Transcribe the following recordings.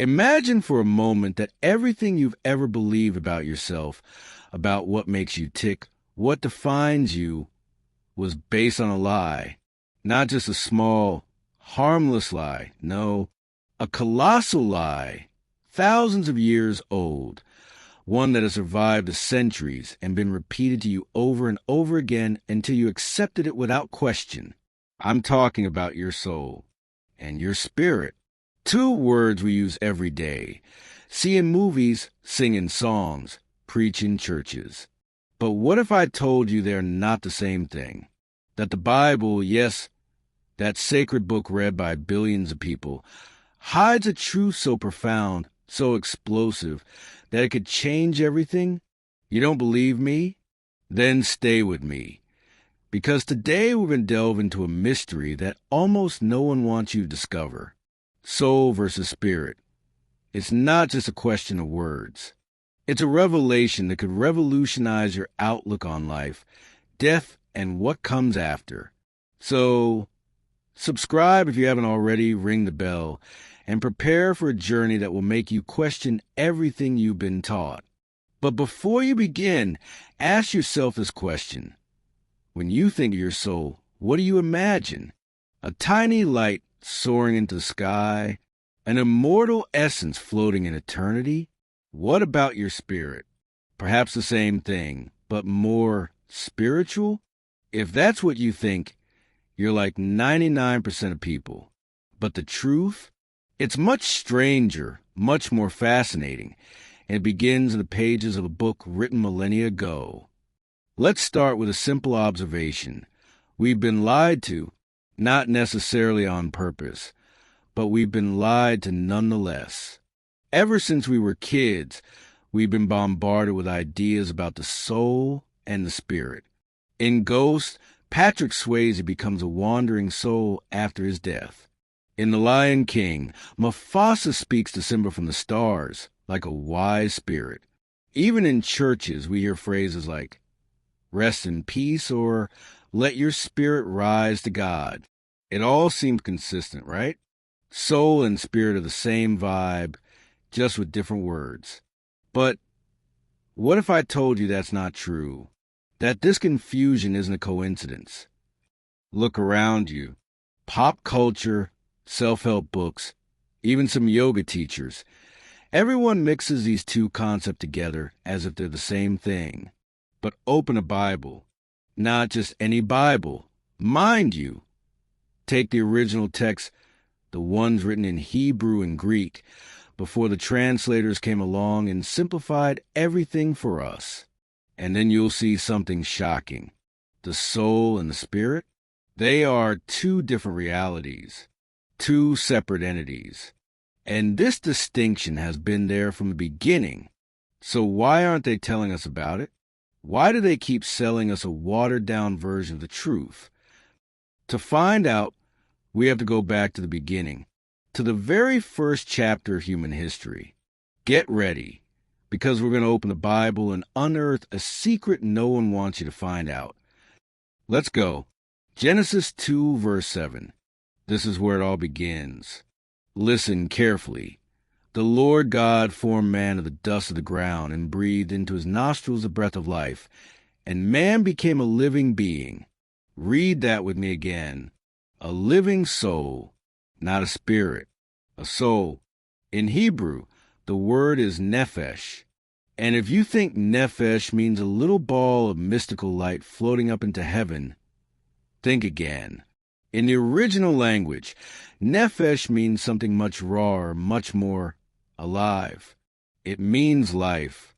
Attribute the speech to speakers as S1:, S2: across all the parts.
S1: Imagine for a moment that everything you've ever believed about yourself, about what makes you tick, what defines you, was based on a lie. Not just a small, harmless lie. No, a colossal lie, thousands of years old. One that has survived the centuries and been repeated to you over and over again until you accepted it without question. I'm talking about your soul and your spirit. Two words we use every day. See in movies, sing in songs, preach in churches. But what if I told you they're not the same thing? That the Bible, yes, that sacred book read by billions of people, hides a truth so profound, so explosive, that it could change everything? You don't believe me? Then stay with me. Because today we're going to delve into a mystery that almost no one wants you to discover. Soul versus spirit. It's not just a question of words. It's a revelation that could revolutionize your outlook on life, death, and what comes after. So, subscribe if you haven't already, ring the bell, and prepare for a journey that will make you question everything you've been taught. But before you begin, ask yourself this question. When you think of your soul, what do you imagine? A tiny light soaring into the sky? An immortal essence floating in eternity? What about your spirit? Perhaps the same thing, but more spiritual? If that's what you think, you're like 99% of people. But the truth? It's much stranger, much more fascinating, and it begins in the pages of a book written millennia ago. Let's start with a simple observation. We've been lied to, not necessarily on purpose, but we've been lied to nonetheless. Ever since we were kids, we've been bombarded with ideas about the soul and the spirit. In Ghost, Patrick Swayze becomes a wandering soul after his death. In The Lion King, Mufasa speaks to Simba from the stars, like a wise spirit. Even in churches, we hear phrases like, rest in peace, or let your spirit rise to God. It all seems consistent, right? Soul and spirit are the same vibe, just with different words. But what if I told you that's not true? That this confusion isn't a coincidence? Look around you. Pop culture, self-help books, even some yoga teachers. Everyone mixes these two concepts together as if they're the same thing. But open a Bible. Not just any Bible. Mind you. Take the original text, the ones written in Hebrew and Greek, before the translators came along and simplified everything for us. And then you'll see something shocking. The soul and the spirit, they are two different realities, two separate entities. And this distinction has been there from the beginning. So why aren't they telling us about it? Why do they keep selling us a watered-down version of the truth? To find out, we have to go back to the beginning, to the very first chapter of human history. Get ready, because we're going to open the Bible and unearth a secret no one wants you to find out. Let's go. Genesis 2, verse 7. This is where it all begins. Listen carefully. The Lord God formed man of the dust of the ground and breathed into his nostrils the breath of life, and man became a living being. Read that with me again. A living soul, not a spirit, a soul. In Hebrew, the word is nephesh. And if you think nephesh means a little ball of mystical light floating up into heaven, think again. In the original language, nephesh means something much rawer, much more alive. It means life.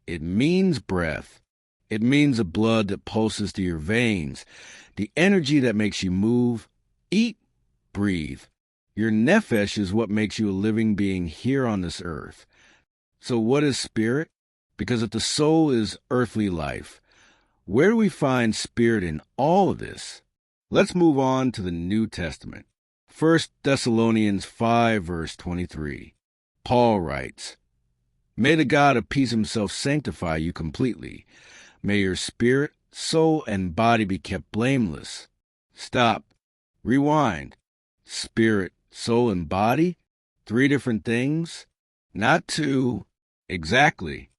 S1: It means breath. It means the blood that pulses through your veins, the energy that makes you move, eat, breathe. Your nephesh is what makes you a living being here on this earth. So what is spirit? Because if the soul is earthly life, where do we find spirit in all of this? Let's move on to the New Testament. 1 Thessalonians 5, verse 23. Paul writes, May the God of peace himself sanctify you completely. May your spirit, soul, and body be kept blameless. Stop. Rewind. Spirit, soul, and body? Three different things? not two. Exactly.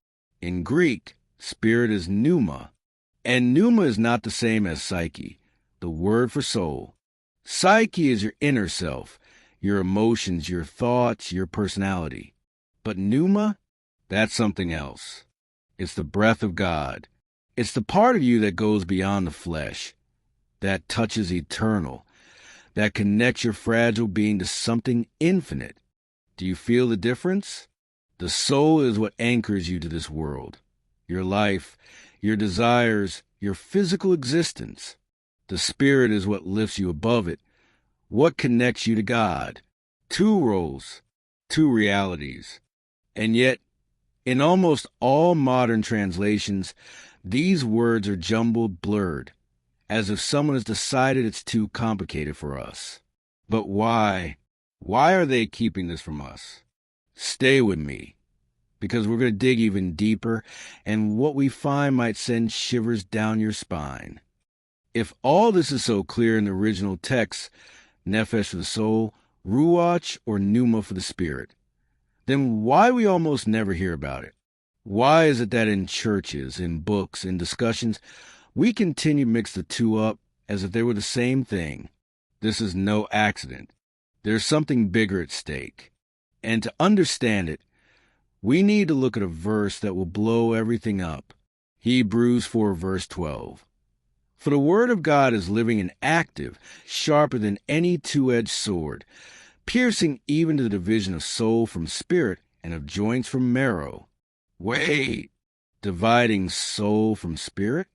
S1: In Greek, spirit is pneuma, and pneuma is not the same as psyche, the word for soul. Psyche is your inner self, your emotions, your thoughts, your personality. But pneuma, that's something else. It's the breath of God. It's the part of you that goes beyond the flesh, that touches eternal, that connects your fragile being to something infinite. Do you feel the difference? The soul is what anchors you to this world, your life, your desires, your physical existence. The spirit is what lifts you above it, what connects you to God. Two roles, two realities. And yet, in almost all modern translations, these words are jumbled, blurred, as if someone has decided it's too complicated for us. But why? Why are they keeping this from us? Stay with me, because we're going to dig even deeper, and what we find might send shivers down your spine. If all this is so clear in the original text, nephesh for the soul, ruach or pneuma for the spirit, then why we almost never hear about it? Why is it that in churches, in books, in discussions, we continue to mix the two up as if they were the same thing? This is no accident. There's something bigger at stake. And to understand it, we need to look at a verse that will blow everything up. Hebrews 4 verse 12. For the word of God is living and active, sharper than any two-edged sword, piercing even to the division of soul from spirit and of joints from marrow. Wait, dividing soul from spirit?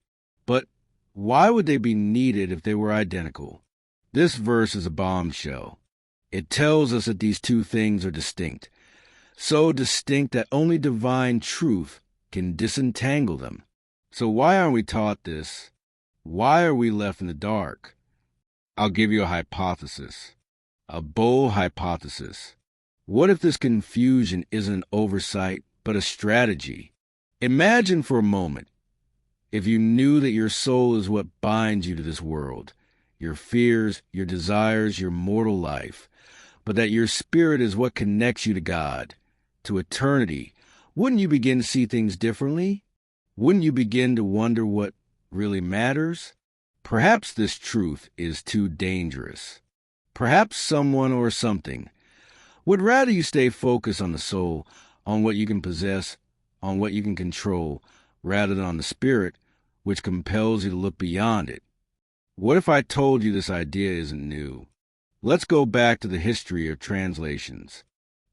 S1: But why would they be needed if they were identical? This verse is a bombshell. It tells us that these two things are distinct, so distinct that only divine truth can disentangle them. So why aren't we taught this? Why are we left in the dark? I'll give you a hypothesis, a bold hypothesis. What if this confusion isn't an oversight, but a strategy? Imagine for a moment if you knew that your soul is what binds you to this world, your fears, your desires, your mortal life, but that your spirit is what connects you to God, to eternity. Wouldn't you begin to see things differently? Wouldn't you begin to wonder what really matters? Perhaps this truth is too dangerous. Perhaps someone or something would rather you stay focused on the soul, on what you can possess, on what you can control, rather than on the spirit, which compels you to look beyond it. What if I told you this idea isn't new? Let's go back to the history of translations.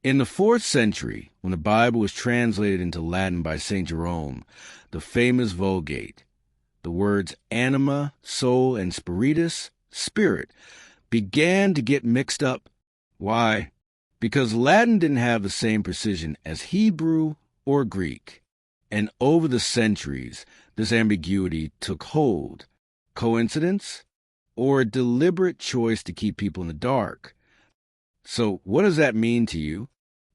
S1: In the 4th century, when the Bible was translated into Latin by St. Jerome, the famous Vulgate, the words anima, soul, and spiritus, spirit, began to get mixed up. Why? Because Latin didn't have the same precision as Hebrew or Greek. And over the centuries, this ambiguity took hold. Coincidence? Or a deliberate choice to keep people in the dark? So what does that mean to you?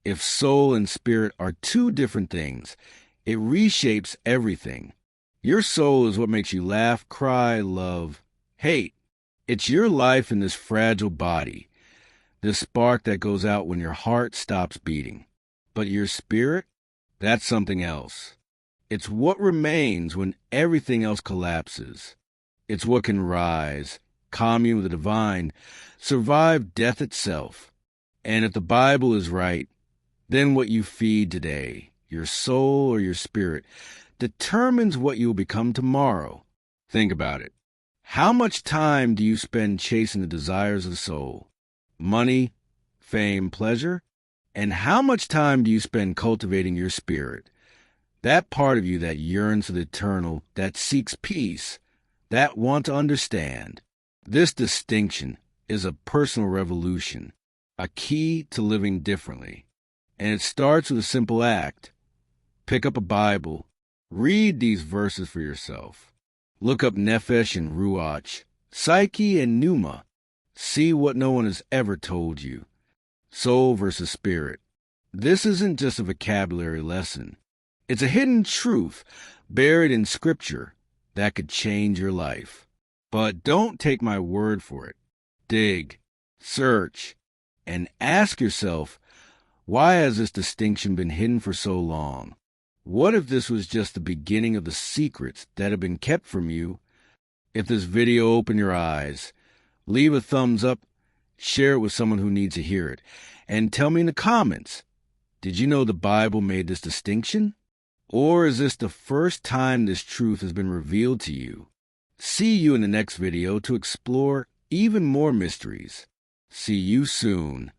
S1: If soul and spirit are two different things, it reshapes everything. Your soul is what makes you laugh, cry, love, hate. It's your life in this fragile body, this spark that goes out when your heart stops beating. But your spirit, that's something else. It's what remains when everything else collapses. It's what can rise, commune with the divine, survive death itself. And if the Bible is right, then what you feed today, your soul or your spirit, determines what you will become tomorrow. Think about it. How much time do you spend chasing the desires of the soul? Money, fame, pleasure? And how much time do you spend cultivating your spirit? That part of you that yearns for the eternal, that seeks peace, that wants to understand. This distinction is a personal revolution, a key to living differently. And it starts with a simple act. Pick up a Bible. Read these verses for yourself. Look up nephesh and ruach, psyche and pneuma. See what no one has ever told you. Soul versus spirit. This isn't just a vocabulary lesson. It's a hidden truth buried in Scripture that could change your life. But don't take my word for it. Dig, search, and ask yourself, Why has this distinction been hidden for so long? What if this was just the beginning of the secrets that have been kept from you? If this video opened your eyes, leave a thumbs up, share it with someone who needs to hear it, and tell me in the comments, did you know the Bible made this distinction? Or is this the first time this truth has been revealed to you? See you in the next video to explore even more mysteries. See you soon.